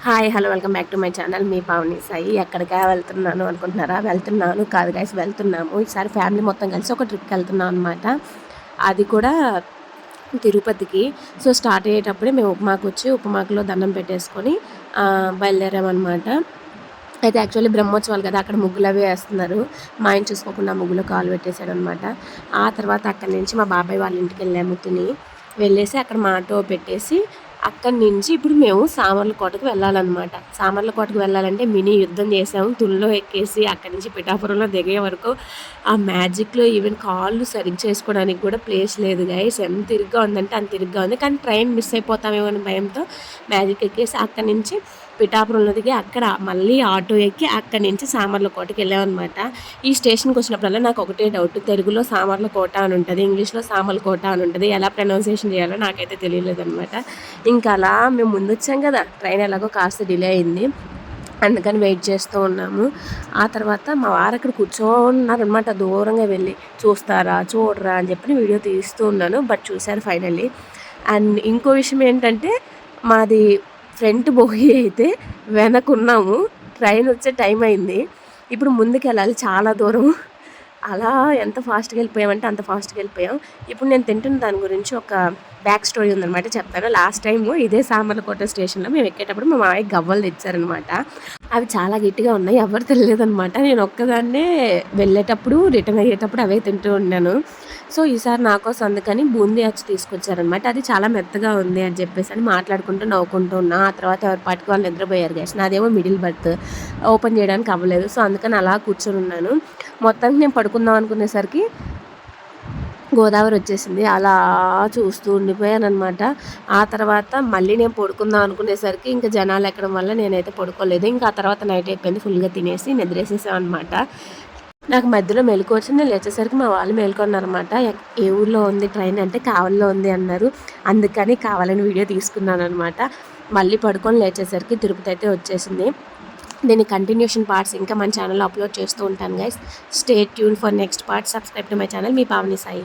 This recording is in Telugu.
Hi hello welcome back to my channel. మీ పావని సాయి. ఎక్కడికా వెళ్తున్నాను అనుకుంటున్నారా? వెళ్తున్నాను కాదు గైస్, వెళ్తున్నాము. ఈసారి ఫ్యామిలీ మొత్తం కలిసి ఒక ట్రిప్కి వెళ్తున్నాం అనమాట. అది కూడా తిరుపతికి. సో స్టార్ట్ అయ్యేటప్పుడే మేము ఉప్మాకులో దండం పెట్టేసుకొని బయలుదేరామన్నమాట. అయితే యాక్చువల్లీ బ్రహ్మోత్సవాలు కదా, అక్కడ ముగ్గులు అవి వేస్తున్నారు. మా ఆయన చూసుకోకుండా ముగ్గులో కాలు పెట్టేశాడు అనమాట. ఆ తర్వాత అక్కడి నుంచి మా బాబాయ్ వాళ్ళ ఇంటికి వెళ్ళాము. వెళ్ళేసి అక్కడ మా ఆటో పెట్టేసి అక్కడి నుంచి ఇప్పుడు మేము సామర్లకోటకు వెళ్ళాలన్నమాట. సామర్లకోటకు వెళ్ళాలంటే మినీ యుద్ధం చేసాము. తుల్లో ఎక్కేసి అక్కడి నుంచి పిఠాపురంలో దిగే వరకు ఆ మ్యాజిక్లో ఈవెన్ కాళ్ళు సరిగ్గా చేసుకోవడానికి కూడా ప్లేస్ లేదు గైస్. ఎంత ఇరుగ్గా ఉందంటే అంత ఇరుగ్గా ఉంది. కానీ ట్రైన్ మిస్ అయిపోతామేమో అని భయంతో మ్యాజిక్ ఎక్కేసి అక్కడి నుంచి పిఠాపురంలో దిగి అక్కడ మళ్ళీ ఆటో ఎక్కి అక్కడి నుంచి సామర్లకోటకి వెళ్ళామన్నమాట. ఈ స్టేషన్కి వచ్చినప్పుడల్లా నాకు ఒకటే డౌట్, తెలుగులో సామర్లకోట అని ఉంటుంది, ఇంగ్లీష్లో సామర్లకోట అని ఉంటుంది. ఎలా ప్రొనౌన్సియేషన్ చేయాలో నాకైతే తెలియలేదు అనమాట. ఇంకా అలా మేము ముందు వచ్చాం కదా, ట్రైన్ ఎలాగో కాస్త డిలే అయింది, అందుకని వెయిట్ చేస్తూ ఉన్నాము. ఆ తర్వాత మా వారు అక్కడ కూర్చోన్నారనమాట. దూరంగా వెళ్ళి చూడరా అని చెప్పి వీడియో తీస్తూ ఉన్నాను. బట్ చూశారు ఫైనల్లీ. అండ్ ఇంకో విషయం ఏంటంటే, మాది ఫ్రంట్ బోగి అయితే వెనకున్నాము. ట్రైన్ వచ్చే టైం అయింది. ఇప్పుడు ముందుకు వెళ్ళాలి చాలా దూరం. అలా ఎంత ఫాస్ట్గా వెళ్ళిపోయామంటే అంత ఫాస్ట్గా వెళ్ళిపోయాం. ఇప్పుడు నేను తింటున్న దాని గురించి ఒక బ్యాక్ స్టోరీ ఉందన్నమాట, చెప్తాను. లాస్ట్ టైము ఇదే సామర్లకోట స్టేషన్లో మేము ఎక్కేటప్పుడు మా మామయ్య గవ్వలు తెచ్చారనమాట. అవి చాలా గట్టిగా ఉన్నాయి, ఎవరు తెలియదనమాట. నేను ఒక్కదాన్నే వెళ్ళేటప్పుడు రిటర్న్ అయ్యేటప్పుడు అవే తింటూ ఉన్నాను. సో ఈసారి నా కోసం అందుకని బూందీ అచ్చి తీసుకొచ్చారనమాట. అది చాలా మెత్తగా ఉంది అని చెప్పేసి అని మాట్లాడుకుంటూ నవ్వుకుంటూ ఉన్నా. ఆ తర్వాత ఎవరి పాటికి వాళ్ళు నిద్రపోయారు గైస్. నాదేమో మిడిల్ బర్త్, ఓపెన్ చేయడానికి అవ్వలేదు. సో అందుకని అలా కూర్చొని ఉన్నాను. మొత్తానికి నేను పడుకుందాం అనుకునేసరికి గోదావరి వచ్చేసింది. అలా చూస్తూ ఉండిపోయాను అనమాట. ఆ తర్వాత మళ్ళీ నేను పడుకుందాం అనుకునేసరికి ఇంకా జనాలు ఎక్కడం వల్ల నేనైతే పడుకోలేదు. ఇంకా ఆ తర్వాత నైట్ అయిపోయింది, ఫుల్గా తినేసి నిద్రేసేసాం అనమాట. నాకు మధ్యలో మెలకు వచ్చింది. నేను లేచేసరికి మా వాళ్ళు మేలుకున్నారనమాట. ఏ ఊర్లో ఉంది ట్రైన్ అంటే కావలిలో ఉంది అన్నారు. అందుకని కావాలని వీడియో తీసుకున్నాను అనమాట. మళ్ళీ పడుకొని లేచేసరికి తిరుపతి అయితే వచ్చేసింది. దీని కంటిన్యూషన్ పార్ట్స్ ఇంకా మన ఛానల్లో అప్లోడ్ చేస్తూ ఉంటాను guys. Stay tune for next part. Subscribe to my channel. మీ పావని సాయి.